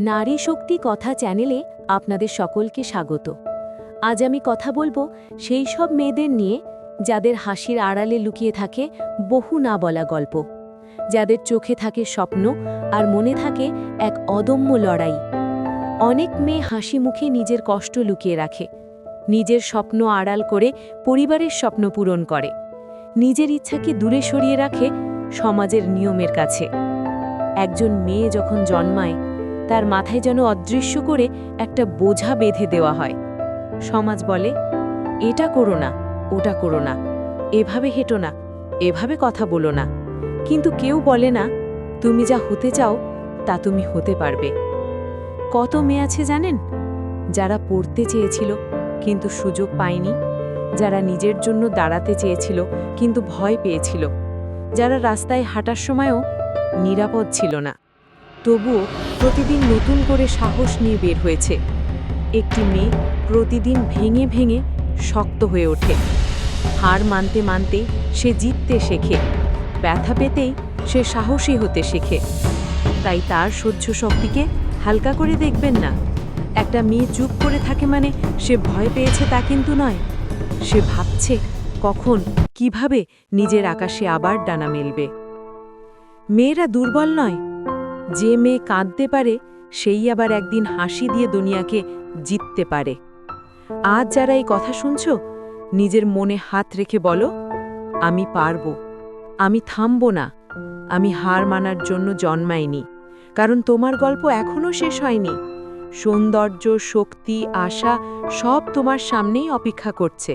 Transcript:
নারী শক্তি কথা চ্যানেলে আপনাদের সকলকে স্বাগত। আজ আমি কথা বলবো সেই সব মেয়েদের নিয়ে যাদের হাসির আড়ালে লুকিয়ে থাকে বহু না বলা গল্প, যাদের চোখে থাকে স্বপ্ন আর মনে থাকে এক অদম্য লড়াই। অনেক মেয়ে হাসি মুখে নিজের কষ্ট লুকিয়ে রাখে, নিজের স্বপ্ন আড়াল করে পরিবারের স্বপ্ন পূরণ করে, নিজের ইচ্ছাকে দূরে সরিয়ে রাখে সমাজের নিয়মের কাছে। একজন মেয়ে যখন জন্মায় তার মাথায় যেন অদৃশ্য করে একটা বোঝা বেঁধে দেওয়া হয়। সমাজ বলে, এটা করো না, ওটা করো না, এভাবে হেঁটো না, এভাবে কথা বলো না। কিন্তু কেউ বলে না, তুমি যা হতে চাও তা তুমি হতে পারবে। কত মেয়ে আছে জানেন, যারা পড়তে চেয়েছিল কিন্তু সুযোগ পায়নি, যারা নিজের জন্য দাঁড়াতে চেয়েছিল কিন্তু ভয় পেয়েছিল, যারা রাস্তায় হাঁটার সময়ও নিরাপদ ছিল না, তবুও প্রতিদিন নতুন করে সাহস নিয়ে বের হয়েছে। একটি মেয়ে প্রতিদিন ভেঙে ভেঙে শক্ত হয়ে ওঠে। হার মানতে মানতে সে জিততে শেখে, ব্যথা পেতেই সে সাহসী হতে শেখে। তাই তার সহ্য শক্তিকে হালকা করে দেখবেন না। একটা মেয়ে চুপ করে থাকে মানে সে ভয় পেয়েছে তা কিন্তু নয়, সে ভাবছে কখন কিভাবে নিজের আকাশে আবার ডানা মেলবে। মেয়েরা দুর্বল নয়, যে মেয়ে কাঁদতে পারে সেই আবার একদিন হাসি দিয়ে দুনিয়াকে জিততে পারে। আজ যারা এই কথা শুনছো, নিজের মনে হাত রেখে বলো, আমি পারবো, আমি থামবো না, আমি হার মানার জন্য জন্মাইনি। কারণ তোমার গল্প এখনো শেষ হয়নি। সৌন্দর্য, শক্তি, আশা সব তোমার সামনেই অপেক্ষা করছে।